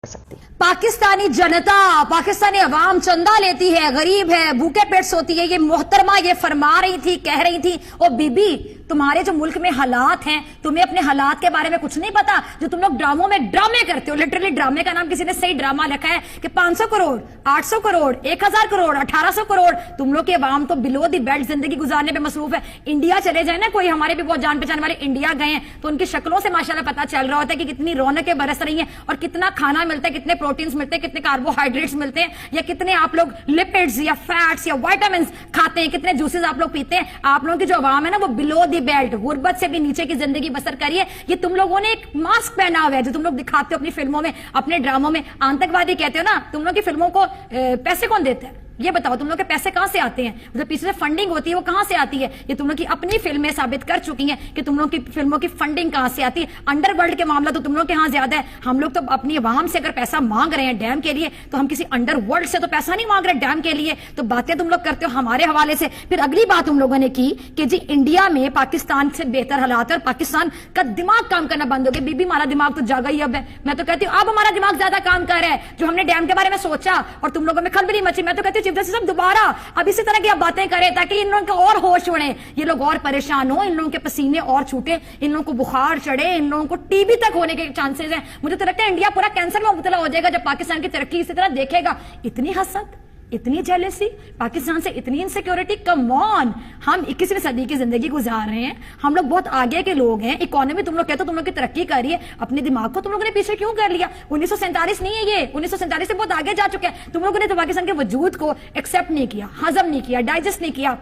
सकती। पाकिस्तानी जनता, पाकिस्तानी अवाम चंदा लेती है, गरीब है, भूखे पेट सोती है। ये मोहतरमा ये फरमा रही थी, कह रही थी, ओ बीबी तुम्हारे जो मुल्क में हालात हैं, तुम्हें अपने हालात के बारे में कुछ नहीं पता, जो तुम लोग ड्रामों में ड्रामे करते हो। लिटरली ड्रामे का नाम किसी ने सही ड्रामा लिखा है कि 500 करोड़, 800 करोड़, 1000 करोड़, 1800 करोड़। तुम लोग की अवाम तो बिलो दी बेल्ट जिंदगी गुजारने पे मसरूफ है। इंडिया चले जाए ना, कोई हमारे भी बहुत जान पहचान वाले इंडिया गए हैं तो उनकी शक्लों से माशाल्लाह पता चल रहा होता है कि कितनी रौनकें बरस रही हैं और कितना खाना मिलता है, कितने प्रोटीन्स मिलते हैं, कितने कार्बोहाइड्रेट्स मिलते हैं, या कितने आप लोग लिपिड्स या फैट्स या विटामिन खाते हैं, कितने जूसेस आप लोग पीते हैं। आप लोगों की जो अवाम है ना, वो बिलो दी बेल्ट, गुर्बत से भी नीचे की जिंदगी बसर करिए। ये तुम लोगों ने एक मास्क पहना हुआ है जो तुम लोग दिखाते हो अपनी फिल्मों में, अपने ड्रामों में। आतंकवादी कहते हो ना, तुम लोग की फिल्मों को पैसे कौन देता है ये बताओ? तुम लोग के पैसे कहां से आते हैं? जो पीछे से फंडिंग होती है वो कहां से आती है? ये तुम लोग की अपनी फिल्में साबित कर चुकी हैं कि तुम लोग की फिल्मों की फंडिंग कहां से आती है। अंडरवर्ल्ड के मामला तो तुम लोग के यहां ज्यादा है। हम लोग तो अपनी अवाम से अगर पैसा मांग रहे हैं डैम के लिए, तो हम किसी अंडरवर्ल्ड से तो पैसा नहीं मांग रहे डैम के लिए। तो बातें तुम लोग करते हो हमारे हवाले से। फिर अगली बात तुम लोगों ने की कि जी इंडिया में पाकिस्तान से बेहतर हालात है और पाकिस्तान का दिमाग काम करना बंद हो गया। बीबी हमारा दिमाग तो जागा ही अब है। मैं तो कहती हूँ अब हमारा दिमाग ज्यादा काम कर रहा है। जो हमने डैम के बारे में सोचा और तुम लोगों में खलबली मची, मैं तो कहती हूँ चीफ जस्टिस साहब दोबारा अब इसी तरह की आप बातें करें ताकि इन लोगों को और होश उड़े, ये लोग और परेशान हो, इन लोगों के पसीने और छूटे, इन लोगों को बुखार चढ़े, इन लोगों को टीबी तक होने के चांसेस हैं। मुझे तो लगता है इंडिया पूरा कैंसर में मुबतला हो जाएगा जब पाकिस्तान की तरक्की इसी तरह देखेगा। इतनी हसद, इतनी जेलसी, पाकिस्तान से इतनी इनसिक्योरिटी, कम ऑन। हम 21वीं सदी की जिंदगी गुजार रहे हैं, हम लोग बहुत आगे के लोग हैं। इकोनॉमी तुम लोग कहते हो तुम लोग की तरक्की कर रही है, अपने दिमाग को तुम लोगों ने पीछे क्यों कर लिया? 1947 नहीं है ये, 1947 से बहुत आगे जा चुके हैं। तुम लोगों ने तो पाकिस्तान के वजूद को एक्सेप्ट नहीं किया, हजम नहीं किया, डाइजेस्ट नहीं किया।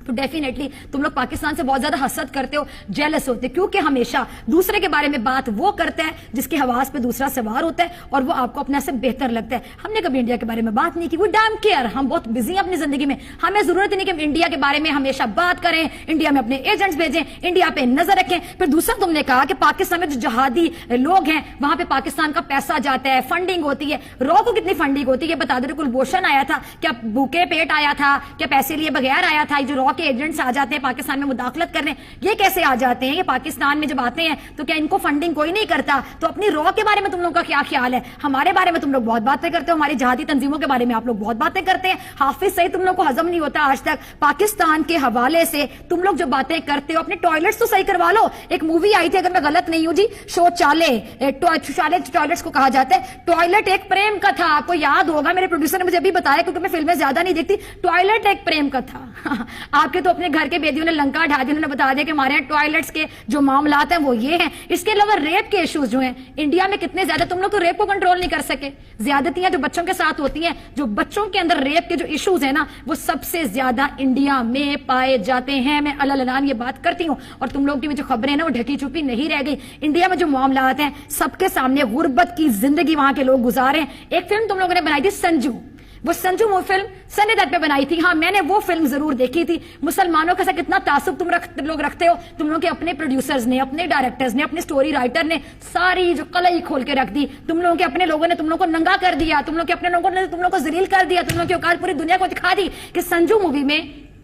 तो डेफिनेटली तुम लोग पाकिस्तान से बहुत ज्यादा हसद करते हो, जेलस होते हो, क्योंकि हमेशा दूसरे के बारे में बात वो करता है जिसके हवास पे दूसरा सवार होता है और वो आपको अपने से बेहतर लगता है। हमने कभी इंडिया के बारे में बात नहीं की। वो डैम केयर, हम बहुत बिजी हैं अपनी जिंदगी में, हमें जरूरत नहीं कि हम इंडिया के बारे में हमेशा बात करें, इंडिया में अपने एजेंट्स भेजें, इंडिया पे नजर रखें। फिर दूसरा तुमने कहा कि पाकिस्तान में जो जहादी लोग हैं वहां पे पाकिस्तान का पैसा जाता है, फंडिंग होती है। रॉ को कितनी फंडिंग होती है बता दो। कुलभूषण आया था, क्या भूखे पेट आया था, क्या पैसे लिए बगैर आया था? जो रॉ के एजेंट्स आ जाते हैं पाकिस्तान में मुदाखलत करने, ये कैसे आ जाते हैं? ये पाकिस्तान में जब आते हैं तो क्या इनको फंडिंग कोई नहीं करता? तो अपनी रॉ के बारे में तुम लोगों का क्या ख्याल है? हमारे बारे में तुम लोग बहुत बातें करते हो, हमारी जहादी तंजीमों के बारे में आप लोग बहुत बातें करते हैं। हाफिज सही तुम लोग को हजम नहीं होता आज तक। पाकिस्तान के हवाले से तुम लोग जो बातें करते हो, अपने टॉयलेट्स तो सही करवा लो। एक मूवी आई थी अगर मैं गलत नहीं हूं जी, शौचालय, टॉयलेट्स को कहा जाता है। टॉयलेट एक प्रेम का था, आपको याद होगा, मेरे प्रोड्यूसर ने मुझे अभी बताया क्योंकि मैं फिल्में ज्यादा नहीं देखती। टॉयलेट एक प्रेम का था। आपके तो अपने घर के बेदियों ने लंका ढा दी, उन्होंने बता दिया कि हमारे यहाँ टॉयलेट्स के जो मामलात हैं वो ये हैं। इसके अलावा रेप के इश्यूज जो हैं इंडिया में कितने ज्यादा, तुम लोग तो रेप को कंट्रोल नहीं कर सके। ज्यादतियां जो बच्चों के साथ होती हैं, जो बच्चों के अंदर रेप के जो इश्यूज है ना, वो सबसे ज्यादा इंडिया में पाए जाते हैं। मैं अल्लाह ये बात करती हूँ और तुम लोग की जो खबरें हैं ना वो ढकी छुपी नहीं रह गई। इंडिया में जो मामलात हैं सबके सामने, गुर्बत की जिंदगी वहां के लोग गुजारे। एक फिल्म तुम लोगों ने बनाई थी संजू, वो संजू वो फिल्म सनी दत्त पे बनाई थी। हाँ मैंने वो फिल्म जरूर देखी थी। मुसलमानों के साथ कितना तासुब तुम लोग रखते हो। तुम लोग के अपने प्रोड्यूसर्स ने, अपने डायरेक्टर्स ने, अपने स्टोरी राइटर ने सारी जो कलई खोल के रख दी। तुम लोगों के अपने लोगों ने तुम लोग को नंगा कर दिया, तुम लोग के अपने लोगों ने तुम लोग को जलील कर दिया। तुम लोग की औकात पूरी दुनिया को दिखा दी कि संजू मूवी में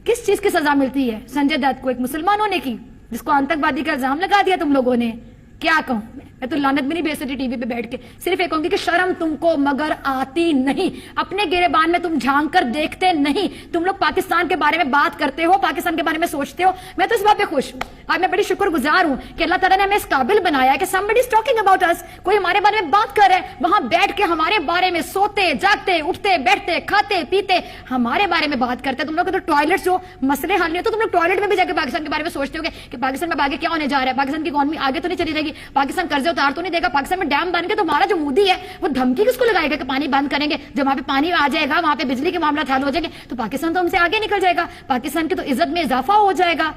किस चीज की सजा मिलती है संजय दत्त को, एक मुसलमान होने की, जिसको आतंकवादी का इल्जाम लगा दिया तुम लोगों ने। क्या कहूं मैं तो लानत भी नहीं भेज सकती टीवी पे बैठ के। सिर्फ एक कहूंगी कि शर्म तुमको मगर आती नहीं, अपने गिरेबान में तुम झांक कर देखते नहीं। तुम लोग पाकिस्तान के बारे में बात करते हो, पाकिस्तान के बारे में सोचते हो। मैं तो इस बात पे खुश हूं, आज मैं बड़ी शुक्रगुजार हूं कि अल्लाह ताला ने हमें इस काबिल बनाया है कि somebody is talking about us, कोई हमारे बारे में बात कर रहा है, वहां बैठ के हमारे बारे में सोते जागते उठते बैठते खाते पीते हमारे बारे में बात करते हैं। तुम लोग तो टॉयलेट जो मसले हल नहीं, तो तुम लोग टॉयलेट में भी जाकर पाकिस्तान के बारे में सोचते हो कि पाकिस्तान में आगे क्या होने जा रहा है, पाकिस्तान की इकोनॉमी आगे तो नहीं चली जाएगी, पाकिस्तान कर्जे उतार तो नहीं देगा, पाकिस्तान में डैम बन के तो हमारा जो मोदी है वो धमकी किसको लगाएगा कि पानी बंद करेंगे। जब वहां पे पानी आ जाएगा, वहां पे बिजली के मामला हल हो जाएंगे तो पाकिस्तान तो हमसे आगे निकल जाएगा, पाकिस्तान की तो इज्जत में इजाफा हो जाएगा।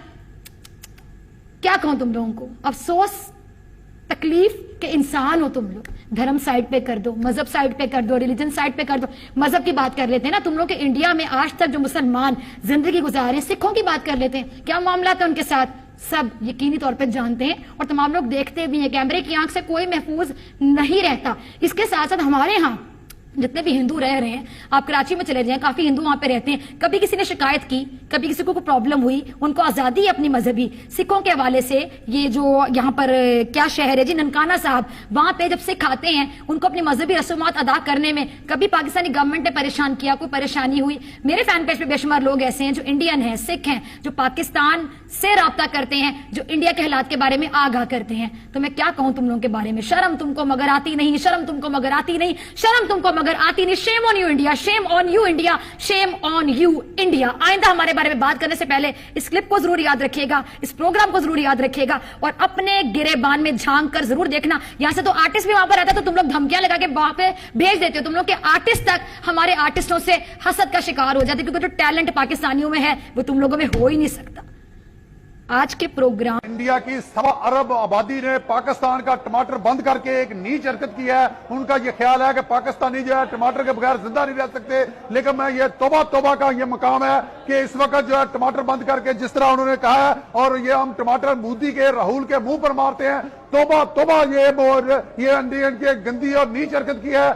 क्या कहूं तुम लोगों को, अफसोस तकलीफ के इंसान हो तुम लोग। धर्म साइड पे कर दो, मजहब साइड पे कर दो, रिलीजन साइड पे कर दो। मजहब की बात कर लेते हैं ना, तुम लोग के इंडिया में आज तक जो मुसलमान जिंदगी गुजारे, सिखों की बात कर लेते हैं, क्या मामला था उनके साथ, सब यकीनी तौर पर जानते हैं और तमाम लोग देखते भी हैं। कैमरे की आंख से कोई महफूज नहीं रहता। इसके साथ साथ हमारे यहाँ जितने भी हिंदू रह रहे हैं, आप कराची में चले जाएं, काफी हिंदू वहां पे रहते हैं, कभी किसी ने शिकायत की, कभी किसी को कोई प्रॉब्लम हुई, उनको आजादी है अपनी मजहबी। सिखों के हवाले से ये जो यहाँ पर क्या शहर है जी, ननकाना साहब, वहां पे जब सिख आते हैं उनको अपनी मजहबी रसूमात अदा करने में कभी पाकिस्तानी गवर्नमेंट ने परेशान किया, कोई परेशानी हुई? मेरे फैन पेज पे बेशुमार लोग ऐसे हैं जो इंडियन हैं, सिख हैं, जो पाकिस्तान से राब्ता करते हैं, जो इंडिया के हालात के बारे में आगाह करते हैं। तो मैं क्या कहूं तुम लोगों के बारे में? शर्म तुमको मगर आती नहीं, शर्म तुमको मगर आती नहीं, शर्म तुमको मगर आती नहीं। Shame on you India, shame on you India, shame on you India. आइंदा हमारे बारे में बात करने से पहले इस क्लिप को जरूर याद रखिएगा, इस प्रोग्राम को जरूर याद रखिएगा और अपने गिरेबान में झांक कर जरूर देखना। यहां से तो आर्टिस्ट भी वहां पर रहता है, तो तुम लोग धमकियां लगा के वहां पे भेज देते हो। तुम लोग के आर्टिस्ट तक हमारे आर्टिस्टों से हसद का शिकार हो जाते, क्योंकि जो टैलेंट पाकिस्तानियों में है वो तुम लोगों में हो ही नहीं सकता। आज के प्रोग्राम, इंडिया की 1.25 अरब आबादी ने पाकिस्तान का टमाटर बंद करके एक नीच हरकत की है। उनका ये ख्याल है कि पाकिस्तानी जो है टमाटर के बगैर जिंदा नहीं रह सकते, लेकिन मैं ये तौबा तौबा का ये मकाम है कि इस वक्त जो है टमाटर बंद करके जिस तरह उन्होंने कहा है, और ये हम टमाटर मोदी के, राहुल के मुंह पर मारते हैं। तौबा तौबा, ये इंडियन की गंदी और नीच हरकत की है।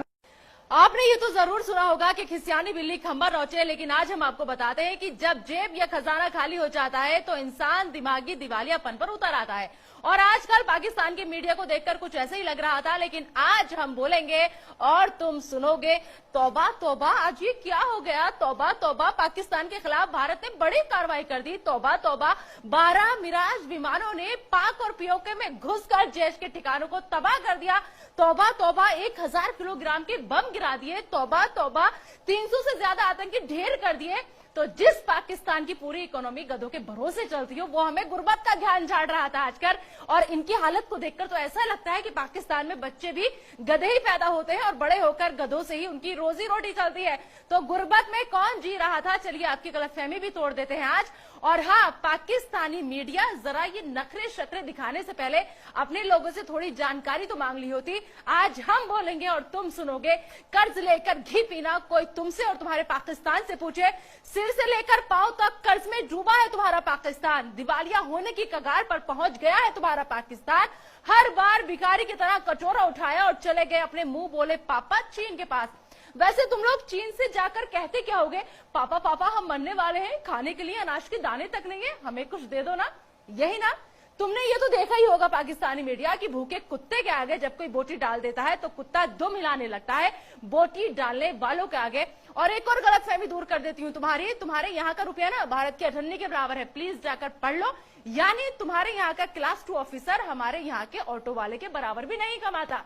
आपने ये तो जरूर सुना होगा कि खिसियानी बिल्ली खंबा नोचे, लेकिन आज हम आपको बताते हैं कि जब जेब या खजाना खाली हो जाता है तो इंसान दिमागी दिवालियापन पर उतर आता है। और आजकल पाकिस्तान की मीडिया को देखकर कुछ ऐसे ही लग रहा था, लेकिन आज हम बोलेंगे और तुम सुनोगे, तौबा तौबा, आज ये क्या हो गया? तौबा तौबा, पाकिस्तान के खिलाफ भारत ने बड़ी कार्रवाई कर दी। तौबा तौबा, 12 मिराज विमानों ने पाक और पीओके में घुसकर जैश के ठिकानों को तबाह कर दिया। तौबा तौबा, 1000 किलोग्राम के बम गिरा दिए। तौबा तौबा, 300 से ज्यादा आतंकी ढेर कर दिए। तो जिस पाकिस्तान की पूरी इकोनॉमी गधों के भरोसे चलती हो, वो हमें गुर्बत का ध्यान झाड़ रहा था आजकल। और इनकी हालत को देखकर तो ऐसा लगता है कि पाकिस्तान में बच्चे भी गधे ही पैदा होते हैं और बड़े होकर गधों से ही उनकी रोजी रोटी चलती है। तो गुर्बत में कौन जी रहा था, चलिए आपकी गलतफहमी भी तोड़ देते हैं आज। और हाँ, पाकिस्तानी मीडिया जरा ये नखरे शखरे दिखाने से पहले अपने लोगों से थोड़ी जानकारी तो मांग ली होती। आज हम बोलेंगे और तुम सुनोगे, कर्ज लेकर घी पीना, कोई तुमसे और तुम्हारे पाकिस्तान से पूछे, सिर से लेकर पांव तक कर्ज में डूबा है तुम्हारा पाकिस्तान, दिवालिया होने की कगार पर पहुंच गया है तुम्हारा पाकिस्तान। हर बार भिखारी की तरह कटोरा उठाया और चले गए अपने मुंह बोले पापा चीन के पास। वैसे तुम लोग चीन से जाकर कहते क्या होगे? पापा पापा हम मरने वाले हैं, खाने के लिए अनाज के दाने तक नहीं है, हमें कुछ दे दो ना। यही ना? तुमने ये तो देखा ही होगा पाकिस्तानी मीडिया की भूखे कुत्ते के आगे जब कोई बोटी डाल देता है तो कुत्ता दुम हिलाने लगता है बोटी डालने वालों के आगे। और एक और गलतफहमी दूर कर देती हूँ तुम्हारे यहाँ का रुपया ना भारत के 98 के बराबर है, प्लीज जाकर पढ़ लो। यानी तुम्हारे यहाँ का क्लास 2 ऑफिसर हमारे यहाँ के ऑटो वाले के बराबर भी नहीं कमाता।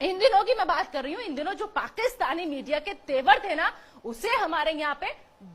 इन दिनों की मैं बात कर रही हूँ, इन दिनों जो पाकिस्तानी मीडिया के तेवर थे ना, उसे हमारे यहाँ पे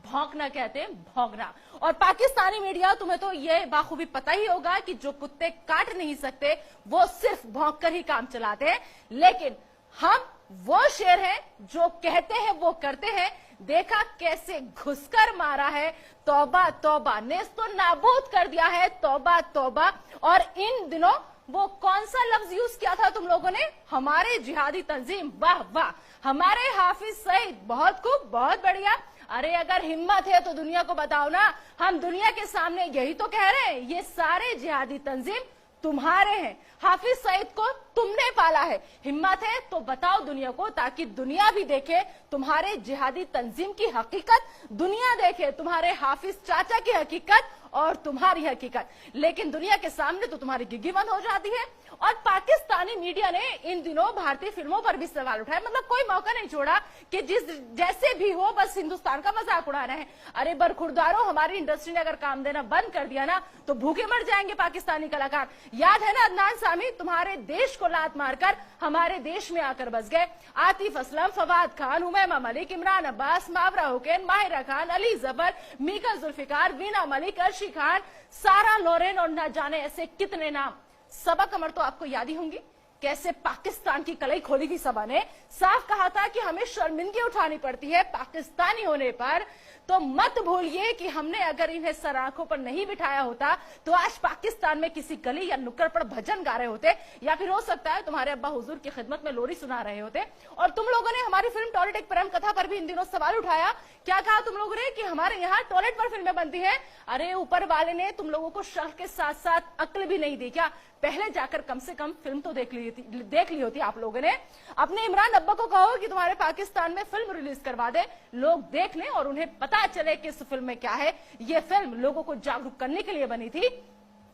भौंकना कहते हैं, भौंकना। और पाकिस्तानी मीडिया, तुम्हें तो ये बाखूबी पता ही होगा कि जो कुत्ते काट नहीं सकते वो सिर्फ भौंक कर ही काम चलाते हैं, लेकिन हम वो शेर हैं जो कहते हैं वो करते हैं। देखा कैसे घुसकर मारा है, तौबा तौबा, नेस्तो नाबूद कर दिया है, तौबा तौबा। और इन दिनों वो कौन सा लफ्ज यूज किया था तुम लोगों ने? हमारे जिहादी तंजीम, वाह वाह, हमारे हाफिज सईद, बहुत खूब, बहुत बढ़िया। अरे अगर हिम्मत है तो दुनिया को बताओ ना, हम दुनिया के सामने यही तो कह रहे हैं, ये सारे जिहादी तंजीम तुम्हारे हैं, हाफिज सईद को तुमने पाला है। हिम्मत है तो बताओ दुनिया को, ताकि दुनिया भी देखे तुम्हारे जिहादी तंजीम की हकीकत, दुनिया देखे तुम्हारे हाफिज चाचा की हकीकत और तुम्हारी हकीकत। लेकिन दुनिया के सामने तो तुम्हारी गिग्गी बंद हो जाती है। और पाकिस्तानी मीडिया ने इन दिनों भारतीय फिल्मों पर भी सवाल उठाए, मतलब कोई मौका नहीं छोड़ा कि जैसे भी हो बस हिंदुस्तान का मजाक उड़ाना है। अरे बरखुरदारों, हमारी इंडस्ट्री ने अगर काम देना बंद कर दिया ना तो भूखे मर जाएंगे पाकिस्तानी कलाकार। याद है ना अदनान सामी, तुम्हारे देश को लात मारकर हमारे देश में आकर बस गए। आतिफ असलम, फवाद खान, हुमैमा मलिक, इमरान अब्बास, मावरा हुसैन, माहिरा खान, अली जबर, मीका जुल्फिकार, वीना मलिक, अर्शी खान, सारा लोरेन और न जाने ऐसे कितने नाम। सबक अमर तो आपको याद ही होंगी, कैसे पाकिस्तान की कलई खोली थी सभा ने, साफ कहा था कि हमें शर्मिंदगी उठानी पड़ती है पाकिस्तानी होने पर। तो मत भूलिए कि हमने अगर इन्हें सर आंखों पर नहीं बिठाया होता तो आज पाकिस्तान में किसी गली या नुक्कड़ पर भजन गा रहे होते, या फिर हो सकता है तुम्हारे अब्बा हुजूर की खिदमत में लोरी सुना रहे होते। और तुम लोगों ने हमारी फिल्म टॉयलेट एक प्रेम कथा पर भी इन दिनों सवाल उठाया। क्या कहा तुम लोगों ने? कि हमारे यहाँ टॉयलेट पर फिल्में बनती है। अरे ऊपर वाले ने तुम लोगों को शर्फ के साथ साथ अक्ल भी नहीं दी क्या? पहले जाकर कम से कम फिल्म तो देख ली होती आप लोगों ने। अपने इमरान अब्बा को कहो कि तुम्हारे पाकिस्तान में फिल्म रिलीज करवा दे, लोग देख लें और उन्हें पता चले कि इस फिल्म में क्या है। ये फिल्म लोगों को जागरूक करने के लिए बनी थी।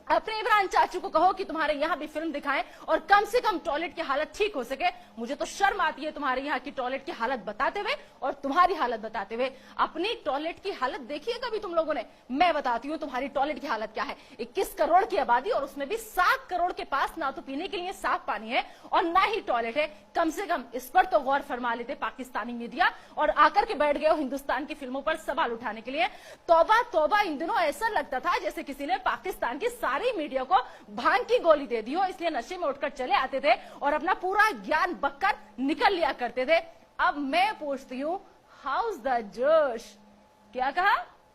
अपने इमरान चाचू को कहो कि तुम्हारे यहाँ भी फिल्म दिखाएं और कम से कम टॉयलेट की हालत ठीक हो सके। मुझे तो शर्म आती है तुम्हारे यहाँ की टॉयलेट की हालत बताते हुए और तुम्हारी हालत बताते हुए। अपनी टॉयलेट की हालत देखी है कभी तुम लोगों ने? मैं बताती हूँ तुम्हारी टॉयलेट की हालत क्या है। 21 करोड़ की आबादी और उसमें भी 7 करोड़ के पास ना तो पीने के लिए साफ पानी है और ना ही टॉयलेट है। कम से कम इस पर तो गौर फरमा लेते पाकिस्तानी मीडिया, और आकर के बैठ गए हो हिंदुस्तान की फिल्मों पर सवाल उठाने के लिए। तौबा तौबा, इन दिनों ऐसा लगता था जैसे किसी ने पाकिस्तान की सारी मीडिया को भांग की गोली दे दी हो, इसलिए नशे में उठकर चले आते थे और अपना पूरा ज्ञान बककर निकल लिया करते थे। अब मैं पूछती हूँ, हाउस द जोश? क्या कहा?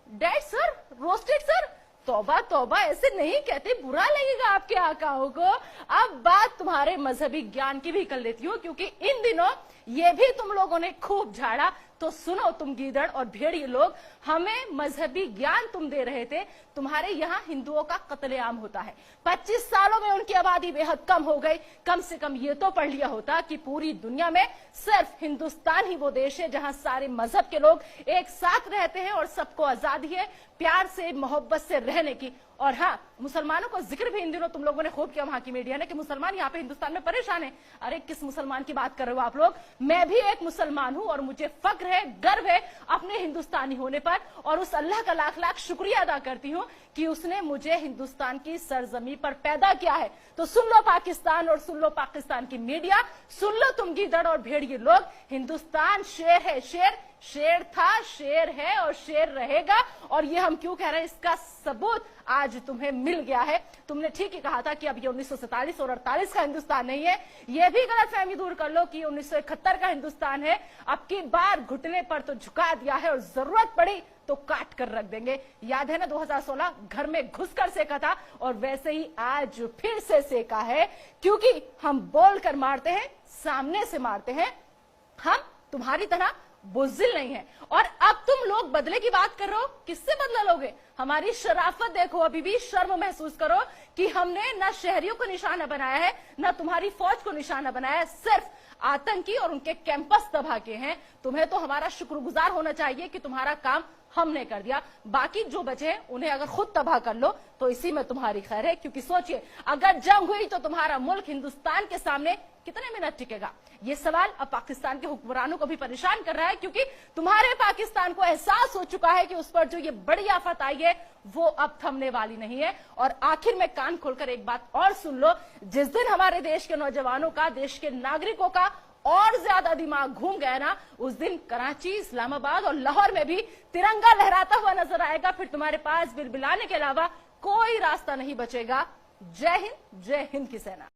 Dead sir, roasted sir? तौबा तौबा, ऐसे नहीं कहते, बुरा लगेगा आपके आकाओं को। अब बात तुम्हारे मजहबी ज्ञान की भी कर लेती हूँ, क्योंकि इन दिनों ये भी तुम लोगों ने खूब झाड़ा। तो सुनो तुम गीदड़ और भेड़िए लोग, हमें मजहबी ज्ञान तुम दे रहे थे। तुम्हारे यहाँ हिंदुओं का कत्लेआम होता है, 25 सालों में उनकी आबादी बेहद कम हो गई। कम से कम ये तो पढ़ लिया होता कि पूरी दुनिया में सिर्फ हिंदुस्तान ही वो देश है जहाँ सारे मजहब के लोग एक साथ रहते हैं और सबको आजादी है प्यार से मोहब्बत से रहने की। और हाँ, मुसलमानों का जिक्र भी इन दिनों तुम लोगों ने खूब किया वहां की मीडिया ने कि मुसलमान यहाँ पे हिंदुस्तान में परेशान है। अरे किस मुसलमान की बात कर रहे हो आप लोग? मैं भी एक मुसलमान हूँ और मुझे फक्र है, गर्व है अपने हिंदुस्तानी होने पर, और उस अल्लाह का लाख लाख शुक्रिया अदा करती हूँ कि उसने मुझे हिंदुस्तान की सरजमी पर पैदा किया है। तो सुन लो पाकिस्तान और सुन लो पाकिस्तान की मीडिया, सुन लो तुम गीदड़ और भेड़िए लोग, हिंदुस्तान शेर है, शेर था, शेर है और शेर रहेगा। और ये हम क्यों कह रहे हैं, इसका सबूत आज तुम्हें मिल गया है। तुमने ठीक ही कहा था कि अब ये 1947 और 48 का हिंदुस्तान नहीं है। ये भी गलतफहमी दूर कर लो कि 1971 का हिंदुस्तान है। अब की बार घुटने पर तो झुका दिया है और जरूरत पड़ी तो काट कर रख देंगे। याद है ना 2016 घर में घुसकर सेका था, और वैसे ही आज फिर से सेका है, क्योंकि हम बोल कर मारते हैं, सामने से मारते हैं। हम तुम्हारी तरह बुज़दिल नहीं है। और अब तुम लोग बदले की बात कर रहे हो, किससे बदला लोगे? हमारी शराफत देखो, अभी भी शर्म महसूस करो कि हमने ना शहरियों को निशाना बनाया है, ना तुम्हारी फौज को निशाना बनाया है, सिर्फ आतंकी और उनके कैंपस तबाह किए हैं। तुम्हें तो हमारा शुक्रगुजार होना चाहिए कि तुम्हारा काम हमने कर दिया। बाकी जो बचे हैं उन्हें अगर खुद तबाह कर लो तो इसी में तुम्हारी खैर है, क्योंकि सोचिए अगर जंग हुई तो तुम्हारा मुल्क हिंदुस्तान के सामने कितने मिनट टिकेगा? ये सवाल अब पाकिस्तान के हुक्मरानों को भी परेशान कर रहा है, क्योंकि तुम्हारे पाकिस्तान को एहसास हो चुका है कि उस पर जो ये बड़ी आफत आई है वो अब थमने वाली नहीं है। और आखिर में कान खोलकर एक बात और सुन लो, जिस दिन हमारे देश के नौजवानों का, देश के नागरिकों का और ज्यादा दिमाग घूम गया ना, उस दिन कराची, इस्लामाबाद और लाहौर में भी तिरंगा लहराता हुआ नजर आएगा। फिर तुम्हारे पास बिलबिलाने के अलावा कोई रास्ता नहीं बचेगा। जय हिंद की सेना।